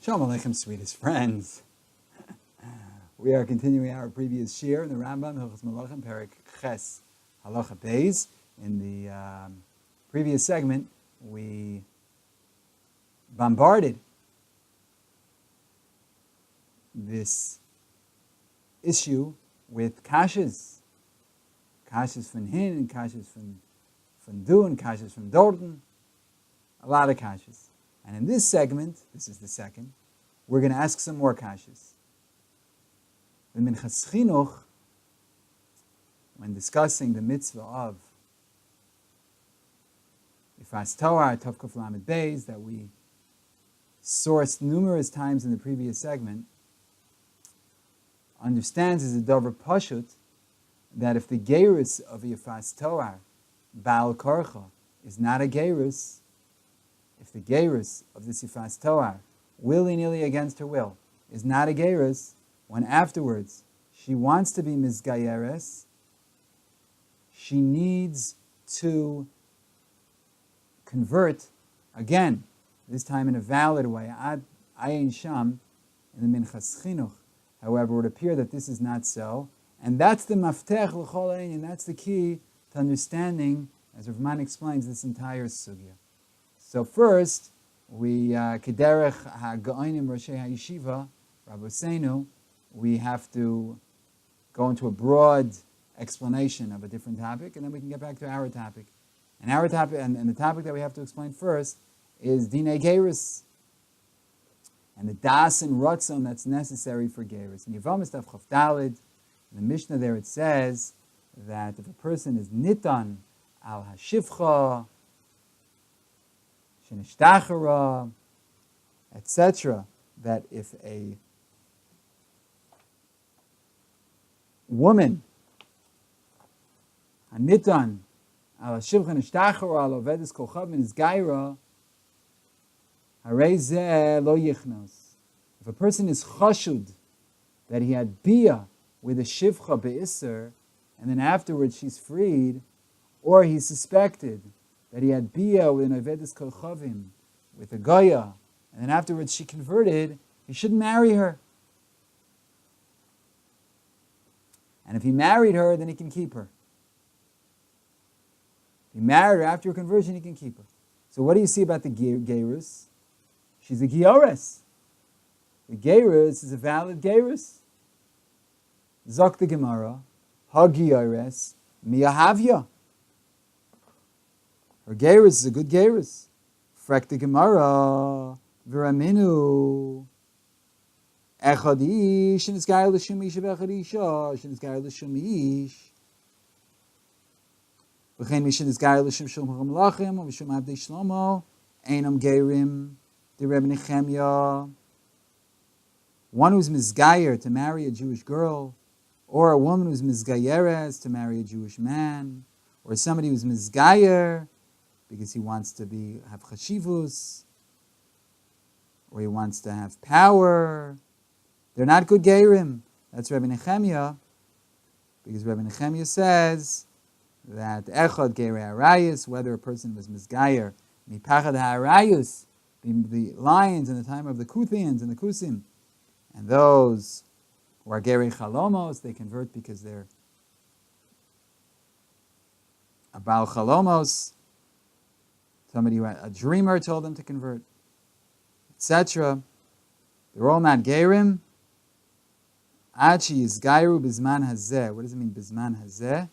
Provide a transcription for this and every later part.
Shalom Aleichem, sweetest friends. We are continuing our previous shir in the Rambam, Hilchos Melachim, Perek Ches, Halacha Beis. In the previous segment, we bombarded this issue with kashas. Kashas from hin, and kashas from du, and kashas from dorten. A lot of kashas. And in this segment, this is the second, we're going to ask some more kashas. The Minchas Chinuch, when discussing the mitzvah of Yifas Torah, Tov Kuf Lamed Beis, that we sourced numerous times in the previous segment, understands as a Dover Pashut that if the Geirus of Yifas Torah, Baal Korcha, is not a Geirus, if the Geirus of the Yifas Torah, willy-nilly against her will, is not a Geirus, when afterwards she wants to be Mizgayeres, she needs to convert again, this time in a valid way, Ad Ayin Sham, in the Minchas Chinuch. However, it would appear that this is not so, and that's the Maftech L'chol Ein, that's the key to understanding, as Rav Man explains, this entire sugya. So first, we Kederech HaGa'onim Roshei HaYeshiva, Rabbi Seinu, we have to go into a broad explanation of a different topic, and then we can get back to our topic. And our topic, and the topic that we have to explain first is Dinei Geirus, and the das and ratzon that's necessary for Geirus. In Yevamos Daf Chaf Daled, in the Mishnah there it says that if a person is nitan al hashivcha, shenishtachara, etc., that if a woman, hanitan al hashivcha nishtachara al ovedis kochav min Geirus, harei zeh lo yichnos. If a person is chashud that he had bia with a shivcha be'isser, and then afterwards she's freed, or he's suspected that he had bia with an ovedis kochavim, with a goya, and then afterwards she converted, he shouldn't marry her. And if he married her, then he can keep her. If he married her after her conversion, he can keep her. So what do you see about the Geirus? She's a Geirus. The Geirus is a valid Geirus. Zok the Gemara, Ha Geirus, Miyahavya. Her Geirus is a good Geirus. Frek the Gemara, Viraminu. Echad ish, and it's Geir l'shum ish, v'echad isha, and it's Geir l'shum ish. V'chein mishin is Geir l'shum shum Melachim, or v'shum abdei shlomo, einam Geirim, the Rebbe Nechemya. One who's mizgayer to marry a Jewish girl, or a woman who's mizgayeres to marry a Jewish man, or somebody who's mizgayer because he wants to have chashivus, or he wants to have power. They're not good geirim. That's Rebbe Nechemya, because Rebbe Nechemya says that echad geirei harayus, whether a person was mizgayer, mipachad harayus, the lions in the time of the Kuthians and the Kusim, and those who are geirei chalomos, they convert because they're a baal chalomos, somebody who had a dreamer told them to convert, etc. They're all not geirim. Achi is gairu bizman hazeh. What does it mean, bizman hazeh?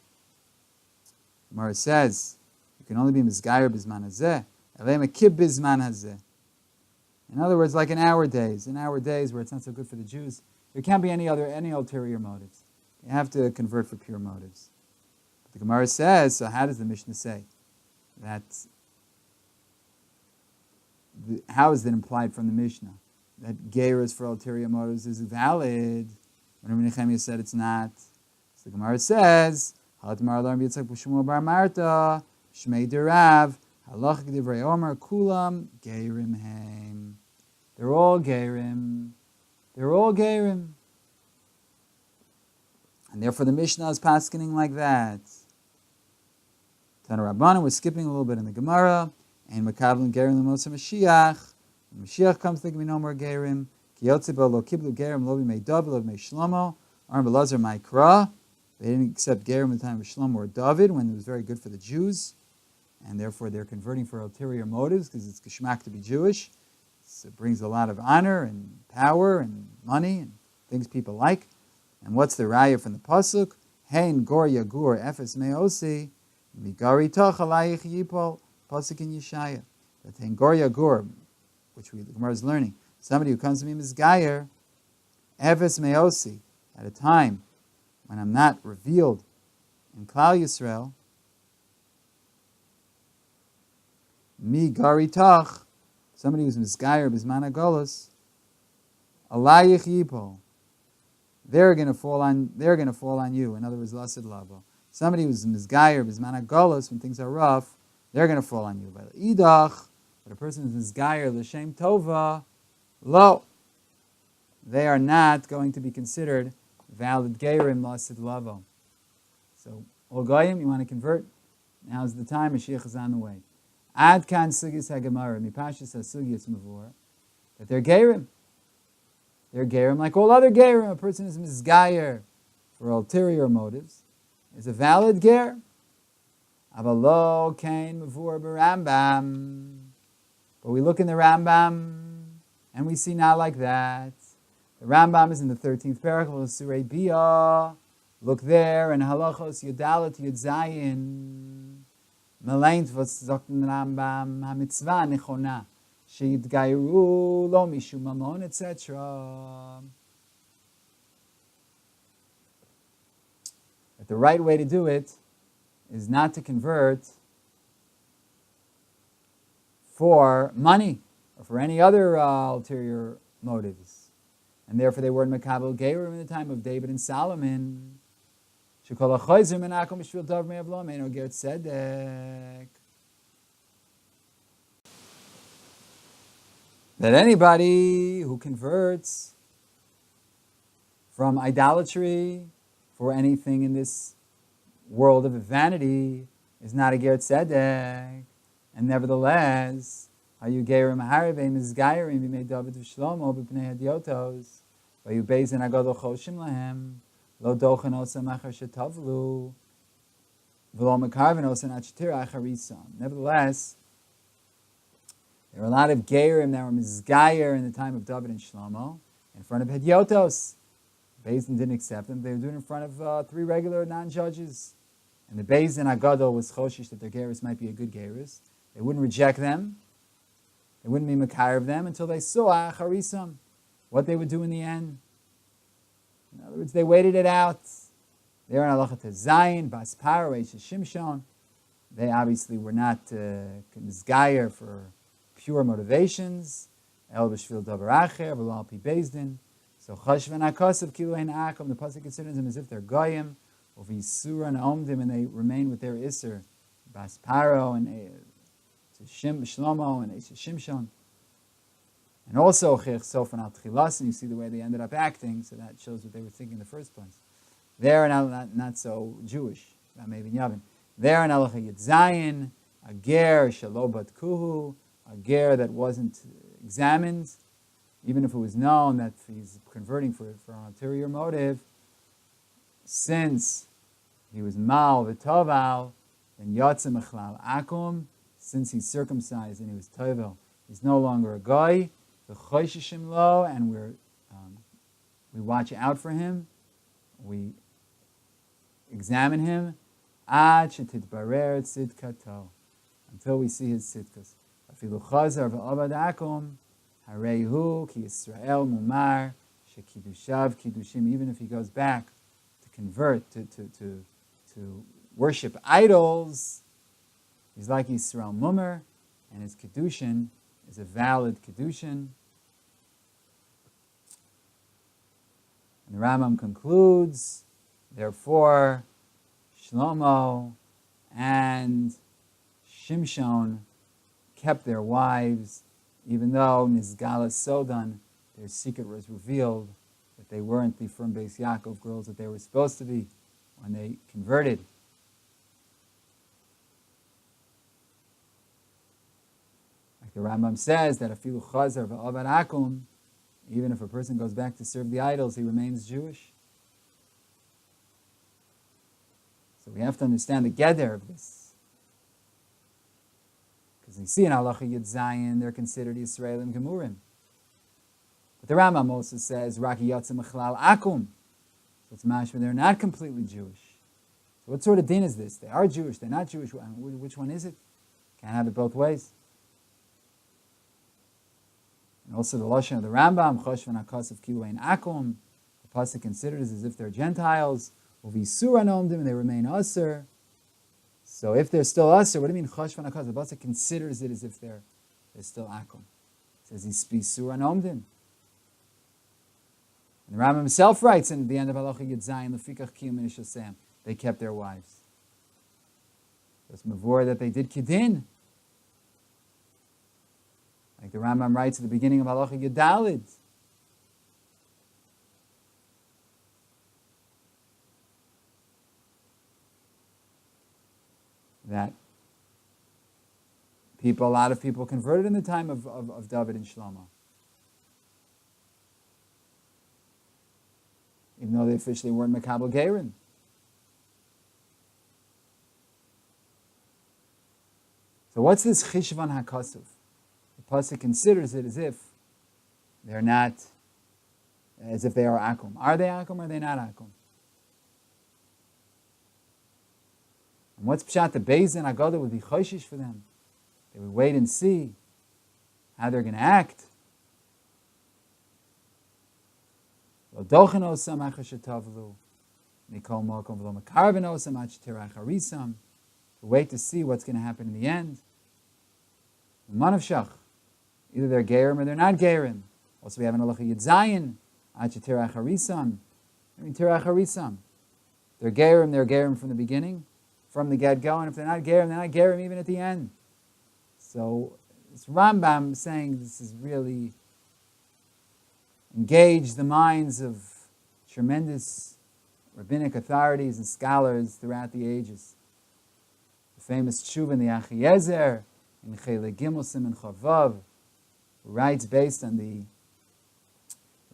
Gemara says you can only be mizgayer bizman hazeh. Elei mekib bizman hazeh. In other words, like in our days where it's not so good for the Jews, there can't be any ulterior motives. You have to convert for pure motives. But the Gemara says, so how does the Mishnah say that? How is it implied from the Mishnah that Geirus for ulterior motives is valid when Rabbi Nechemya said it's not? So the Gemara says, Halatmar alarm yitzchak b'shmuel bar Marta shmei derav halach divrei omer kulam geirim heim. They're all geirim. They're all geirim. And therefore the Mishnah is paskening like that. Tana Rabbanan was skipping a little bit in the Gemara, and Makavlin Gerim L'Mosa Mashiach, When Mashiach comes, there can be no more Gerim. Ki yotze bo lo kiblu Gerim lo b'mei David lo b'mei Shlomo. Aram b'Elazar ma'ikra. They didn't accept Gerim in the time of Shlomo or David when it was very good for the Jews. And therefore they're converting for ulterior motives because it's geschmack to be Jewish. It brings a lot of honor and power and money and things people like. And what's the raya from the pasuk? Hein gor yagur efes meosi migari toch alayich yipol pasuk in Yeshaya. That hein gor yagur, which the Gemara is learning, somebody who comes to me misgayer efes meosi at a time when I'm not revealed in Klal Yisrael. Mi gari toch, somebody who's misgayer bisman agolos alayich yipol. They're going to fall on you. In other words, lasid lavo. Somebody who's mizgayer bisman hagolos, when things are rough, they're going to fall on you. But idach, but a person who's mizgayer l'shem tova, lo, they are not going to be considered valid geirim lasid lavo. So, all goyim, you want to convert? Now's the time. Mashiach is on the way. Ad kan sugis hagemara mipashis hasugis mavur, that they're geirim. They're gerim like all other gerim. A person is misgayer for ulterior motives is a valid ger. Avalo kain mavur b'Rambam. But we look in the Rambam and we see not like that. The Rambam is in the 13th paragraph of Surei Biyah. Look there in Halachos Yudalet Yudzayin. Meleint was sagt in Rambam ha-mitzvah nechona. She'yidgairu lo mishum mamon, etc. But the right way to do it is not to convert for money or for any other ulterior motives. And therefore they were in Makabel Geirim in the time of David and Solomon. Shekol ha'choyzer menakom b'shvil dov me'av lo me'eno ger tzedek. That anybody who converts from idolatry for anything in this world of vanity is not a ger tzedek. And nevertheless, hayu geirim haraveim is geirim b'mei David v'Shlomo b'pnei hadiotos v'yu beizin agadol choshim lahem lo dochen osa machar shetavlu v'lo mekarven osa nachitira acharisam. Nevertheless, there were a lot of geirim that were mizgayer in the time of David and Shlomo in front of Hediotos. Beis Din didn't accept them. They were doing it in front of 3 regular non-judges. And the Beis Din Agadol was choshish that their Geirus might be a good Geirus. They wouldn't reject them. They wouldn't be makar of them until they saw Acharisam, what they would do in the end. In other words, they waited it out. They were in Halacha to Zayin, Bas Paro, Shimshon. They obviously were not mizgayer for pure motivations. El b'shvil davar acher, v'lo al pi Beis Din. So chashvan akasav kilu ein akom. The pasuk considers them as if they're goyim, or v'yisura and omdim, and they remain with their iser, Bas Paro and Shlomo and Shimshon. And also chich sofan al tchilas, and you see the way they ended up acting. So that shows what they were thinking in the first place. They're not so Jewish. Maybe Yavin. They're an halacha yitzayin, a ger shalobat kuhu. A ger that wasn't examined, even if it was known that he's converting for an ulterior motive, since he was mal v'toval, then yotze mechlal akum, since he's circumcised and he was tovel, he's no longer a goy, v'choshishim lo, and we watch out for him, we examine him, ad shetitbarer tzidkato, until we see his tzidkas. Afilu chazar v'avad akum, hareihu ki Yisrael mumar shekidushav kidushim. Even if he goes back to convert to worship idols, he's like Yisrael mumar, and his kedushin is a valid kedushin. And the Rambam concludes, therefore, Shlomo and Shimshon kept their wives, even though Nizgala Sodan, their secret was revealed, that they weren't the from Beis Yaakov girls that they were supposed to be when they converted. the Rambam says that afilu chazar v'avad akum, even if a person goes back to serve the idols, he remains Jewish. So we have to understand the gather of this. Because you see in Halacha Yud Zayin, they're considered Yisraelim Gemurim. But the Rambam also says, Raki Yotzim Echlal Akum. So it's mashma, they're not completely Jewish. So what sort of din is this? They are Jewish, they're not Jewish. Which one is it? Can't have it both ways. And also the Lashon of the Rambam, Choshvan HaKos of Kiluein Akum. The Pasuk considers as if they're Gentiles. Uvisur anomdim, and they remain Asur. So if they're still Asur, what do you mean Choshvan HaKos? The Pasuk considers it as if they're still Akum. It says Ispisur anomdim. And the Rambam himself writes in the end of Halacha Yud Zayin, Lefikach Kiyum Nishosam, they kept their wives. It's mavor that they did Kedin. Like the Rambam writes at the beginning of Halacha Yud Daled. That a lot of people converted in the time of David and Shlomo. Even though they officially weren't Makabel Gerin. So what's this Chishvan HaKasuv? The Pasuk considers it as if they're not, as if they are Akum. Are they Akum or are they not Akum? And what's Pshat? The Beis Din Haggadah would be Choshish for them. They would wait and see how they're going to act. To wait to see what's going to happen in the end. Manavshach. Either they're Gerim or they're not Gerim. Also we have an Halacha Yud Zayin. Tirach Harisam. Tirach Harisam. They're Gerim from the beginning, from the get-go, and if they're not Gerim even at the end. So it's Rambam saying this is really engaged the minds of tremendous rabbinic authorities and scholars throughout the ages. The famous Tshuva in the Achiezer, in Chelek Gimel Siman Chavav, who writes based on the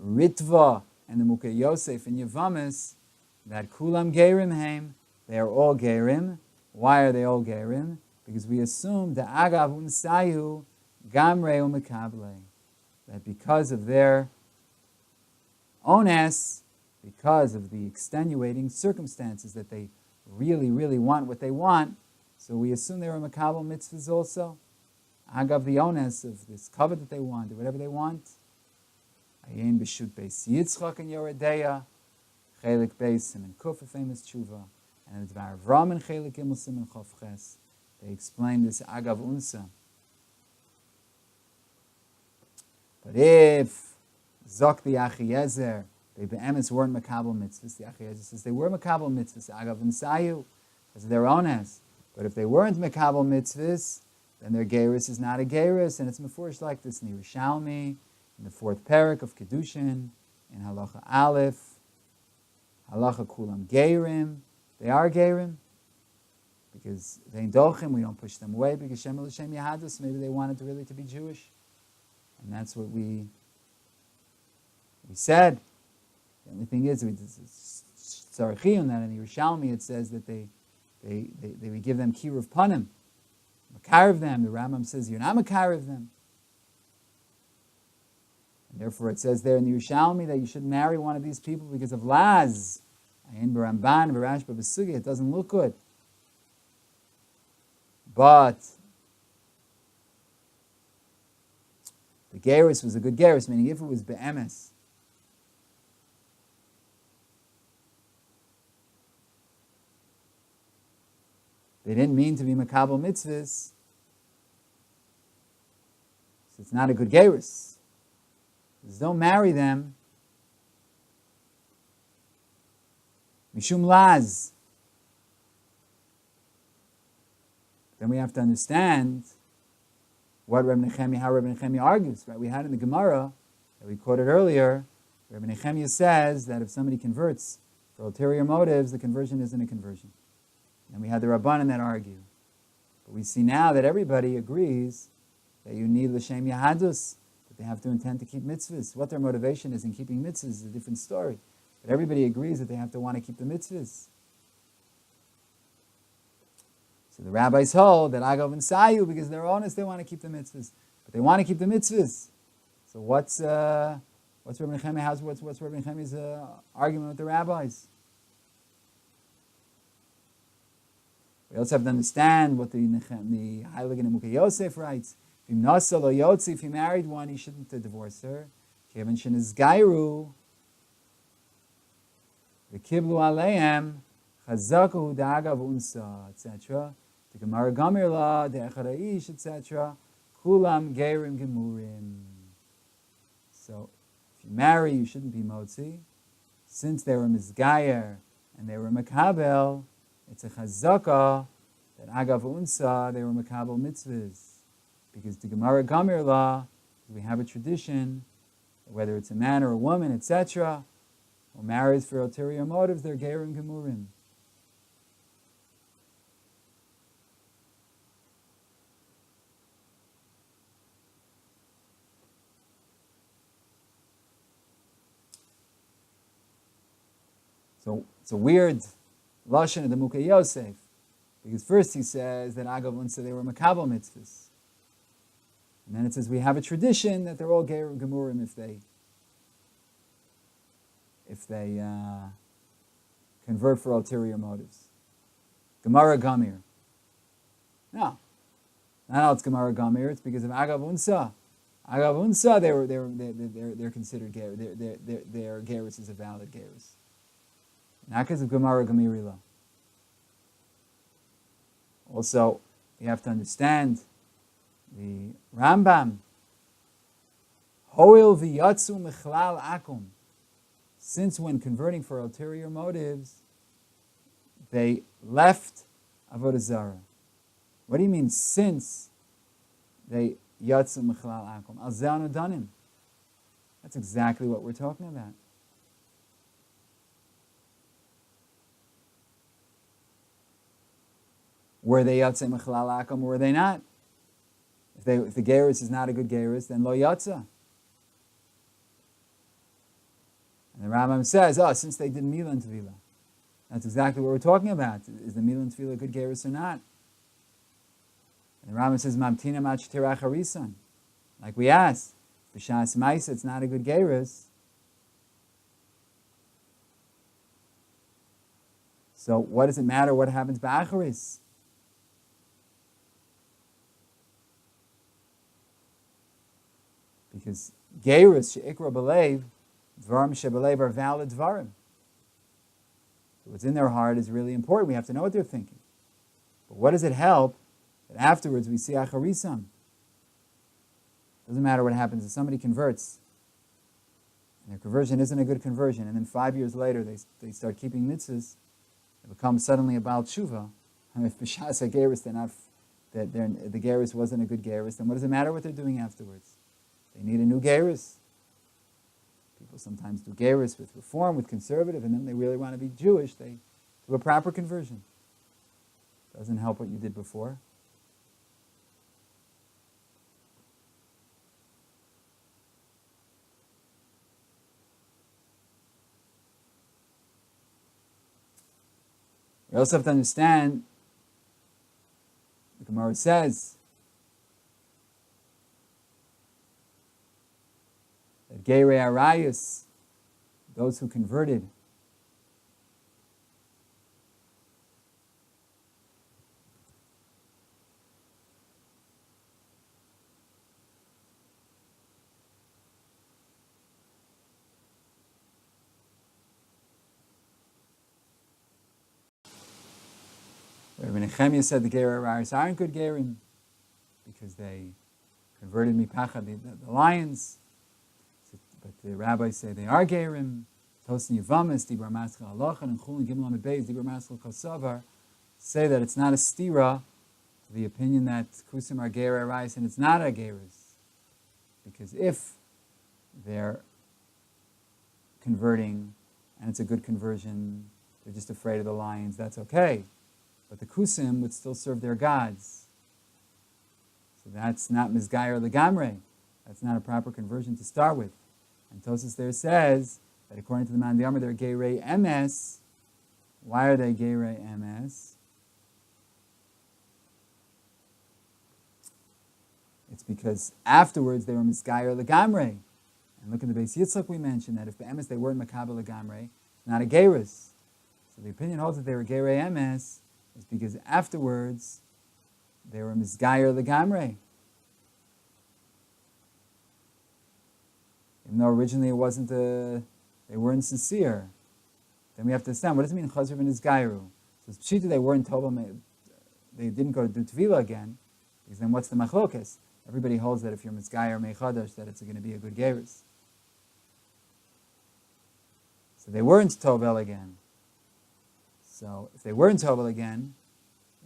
Ritva and the Mukei Yosef in Yavamis that Kulam Gerim Heim, they are all Gerim. Why are they all Gerim? Because we assume the Agav Unsayu Gamre Umekable, that because of their ones, because of the extenuating circumstances that they really, really want what they want, so we assume they were Makabel mitzvahs also. Agav the ones of this covet that they want, or whatever they want. Ayin b'shut beis Yitzchak and Yoredeya, Chelik beis Siman Kuf, a famous tshuva, and it's Dvar Avram and Chelik Gimel Siman Chof Ches. They explain this Agav Unsa. But if Zok the Achiezer, they be'emes weren't Makabel mitzvahs, the Achiezer says they were Makabel mitzvahs, Agav Unsayu, because of their ones. But if they weren't Makabel mitzvahs, then their Geirus is not a Geirus, and it's mefurish like this in Yerushalmi, in the fourth parak of Kedushin, in Halacha Aleph, Halacha Kulam Geirim. They are Geirim, because they Dochim, we don't push them away, because Shem L'Shem Yahadus, maybe they wanted to really to be Jewish. And that's what we said. The only thing is, Tzarechiyun, that in Yerushalmi it says that they would give them Kiruv Panim, Makariv them. The Rambam says, you're not Makariv them. And therefore it says there in the Yerushalmi that you shouldn't marry one of these people because of Laz. Ayin Baramban, Barash Babasugi, it doesn't look good. But the Geirus was a good Geirus, meaning if it was Be'emes, they didn't mean to be Makabel mitzvahs, so it's not a good Geirus. Just don't marry them. Mishum Laz. Then we have to understand what how Reb Nechemia argues. Right? We had in the Gemara that we quoted earlier, Reb Nechemia says that if somebody converts for ulterior motives, the conversion isn't a conversion. And we had the Rabbanan that argue. But we see now that everybody agrees that you need l'shem yahadus, that they have to intend to keep mitzvahs. What their motivation is in keeping mitzvahs is a different story. But everybody agrees that they have to want to keep the mitzvahs. So the rabbis hold that agav and sayu, because they're honest, they want to keep the mitzvahs. But they want to keep the mitzvahs. So what's Rabbi Nechemiah, what's Rabbi Nechemiah's argument with the rabbis? We also have to understand what the Heilige Nemuka Yosef writes. If he married one, he shouldn't divorce her. Kevin shen is Geiru. The Kiblu Aleim, Chazaku Dagav Unsa, etc. The Gemara Gamir La, the Echadaish, etc. Kulam Geirim Gemurim. So, if you marry, you shouldn't be Motzi. Since they were Mizgayer and they were Makabel, it's a chazaka that agav unsa they were makabel mitzvahs, because the Gemara Gamir law, we have a tradition that whether it's a man or a woman, etc., or marries for ulterior motives, they're gerim gemurim. So it's a weird lashon of the Mukha Yosef, because first he says that agav unsa they were makabel mitzvahs, and then it says we have a tradition that they're all gerim gemurim if they convert for ulterior motives. Gemara Gamir. No, not how it's Gemara Gamir. It's because of agav unsa. Agav unsa they're considered ger. Their Geirus is a valid Geirus. Not because of Gemara Gamirila. Also, you have to understand the Rambam. Hoil v'yatzu mechlal akum. Since when converting for ulterior motives, they left Avodah Zarah. What do you mean since they yatzu mechlal akum? Al zeh danim. That's exactly what we're talking about. Were they yatzeh mechlal akum or were they not? If the Geirus is not a good Geirus, then lo yatzeh. And the Rambam says, since they did Milan Tvila. That's exactly what we're talking about. Is the Milan Tvila a good Geirus or not? And the Rambam says, Mamtina mach harisan. Like we asked, B'shas Maisa, it's not a good Geirus. So what does it matter what happens ba'acharis? Because Geirus, she'ikra b'leiv, dvarim she'b'leiv are valid dvarim. What's in their heart is really important. We have to know what they're thinking. But what does it help that afterwards we see acharisam? Doesn't matter what happens if somebody converts, and their conversion isn't a good conversion, and then 5 years later they start keeping mitzvahs, they become suddenly a Baal Tshuva. And if b'shas ha-Geirus the Geirus wasn't a good Geirus, then what does it matter what they're doing afterwards? They need a new Geirus. People sometimes do Geirus with reform, with conservative, and then they really want to be Jewish. They do a proper conversion. Doesn't help what you did before. We also have to understand, the Gemara says, that Geirei Arayus, those who converted, Rabbi Nechemiah said the Geirei Arayus aren't good Geirim because they converted Mipachad, the lions. But the rabbis say they are Geirim. Tosni Yavamis, Dibur Maschal Halachan, and Chulin Gimel Amid Beis, Dibur Maschal Kosavar, say that it's not a stira to the opinion that Kusim are Geirei Arayus, and it's not a Geirus. Because if they're converting, and it's a good conversion, they're just afraid of the lions, that's okay. But the Kusim would still serve their gods. So that's not Mizgayer Legamre. That's not a proper conversion to start with. And Tosas there says that according to the Man D'Amar, they're Geirei Emes. Why are they Geirei Emes? It's because afterwards they were Mizgayer Legamre. And look at the Beis Yitzchak we mentioned that if Be'emes they weren't Makabel Legamre, not a Geirus. So the opinion holds that they were Geirei Emes is because afterwards they were Mizgayer Legamre. Even though originally it wasn't they weren't sincere. Then we have to understand, what does it mean Chazar v'Nizgayru? So it's Pshita they weren't Tova, they didn't go to do Tevila again, because then what's the Machlokes? Everybody holds that if you're Mizgayer Meichadash, that it's going to be a good Geirus. So they weren't Tovel again. So if they weren't Tovel again,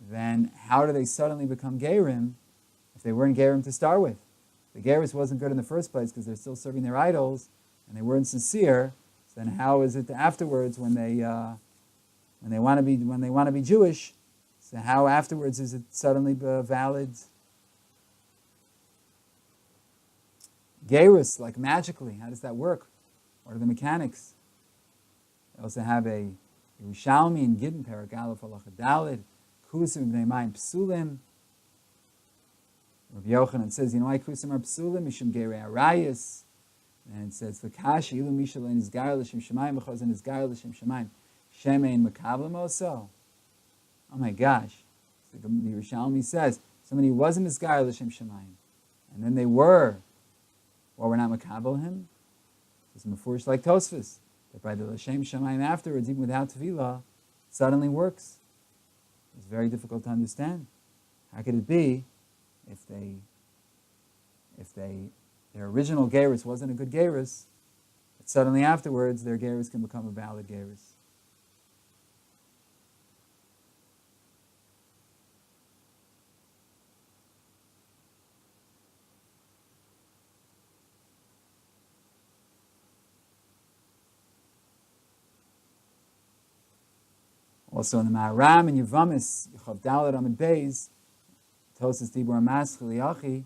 then how do they suddenly become Geirim if they weren't Geirim to start with? The Geirus wasn't good in the first place because they're still serving their idols and they weren't sincere. So then how is it afterwards when they want to be Jewish? So how afterwards is it suddenly valid Geirus, like magically? How does that work? What are the mechanics? They also have a Yerushalmi in Gittin, Perek Aleph Halacha Daled, Kusim Bnei Mayim Psulim. Rabbi Yochanan says, you know why Kusim are Psulim? Mishum Geirei Arayis. And it says, V'kash Ilu Mishal Ein Izgar L'Shem Shemayim V'chaz Ein Izgar L'Shem Shemayim Shemein Makablim Oso. Oh my gosh. So the Yerushalmi says, somebody wasn't Izgar L'Shem Shemayim. And then they were. Well, we're not Makabel him. It's Mefurish like Tosfos. That by the L'Shem Shemayim afterwards, even without Tefillah, suddenly works. It's very difficult to understand. How could it be if their original Geirus wasn't a good Geirus, but suddenly afterwards their Geirus can become a valid Geirus? Also in the Ma'aram and Yevamis, Yechav Dalet Amid Beis, Tosas Dibur Amas Chiliachi,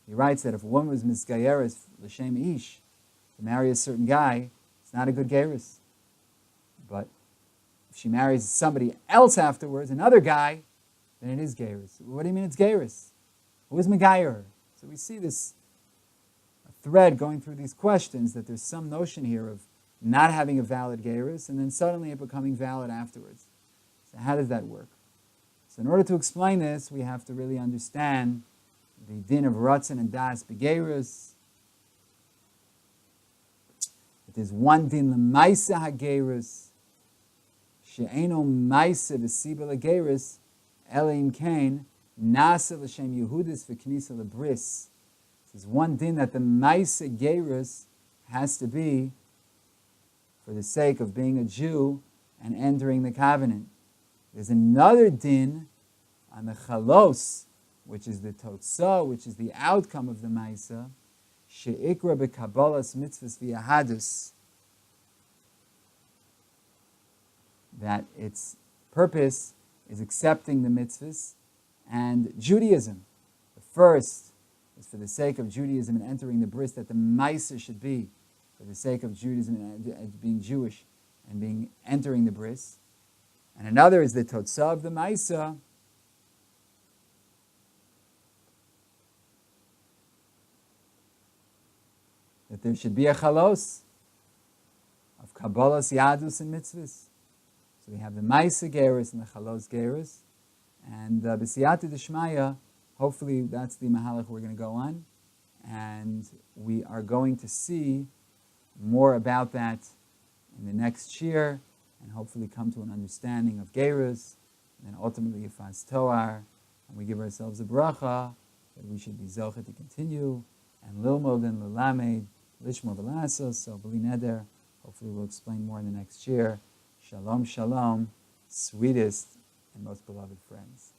he writes that if a woman was Mizgayeres L'Shem Ish, to marry a certain guy, it's not a good Geirus. But if she marries somebody else afterwards, another guy, then it is Geirus. What do you mean it's Geirus? Who is Megayer? So we see this thread going through these questions, that there's some notion here of not having a valid Geirus, and then suddenly it becoming valid afterwards. So how does that work? So in order to explain this, we have to really understand the din of Ratzon and Das Begeirus. It is one din l'maisa hageirus, she'eno maisa v'siba l'geirus, elim kain, nasa l'shem Yehudis v'knisa l'bris. This is one din that the maisa geirus has to be for the sake of being a Jew and entering the covenant. There's another din on the chalos, which is the totzah, which is the outcome of the maisa, she'ikra b'kabbalas mitzvahs v'yahadus, that its purpose is accepting the mitzvahs and Judaism. The first is for the sake of Judaism and entering the bris, that the maisa should be for the sake of Judaism and being Jewish and entering the bris. And another is the totzah of the maisa, that there should be a chalos of kabbalas, yadus, and mitzvahs. So we have the maisa geirus and the chalos geirus, and b'siyata d'shmaya, hopefully that's the mahalach we're going to go on, and we are going to see more about that in the next year, and hopefully come to an understanding of Geirus, and then ultimately Yifas Toar, and we give ourselves a bracha that we should be zocheh to continue, and lilmod and lilamed, lishmo v'lasos, so b'li neder, hopefully we'll explain more in the next year. Shalom, shalom, sweetest and most beloved friends.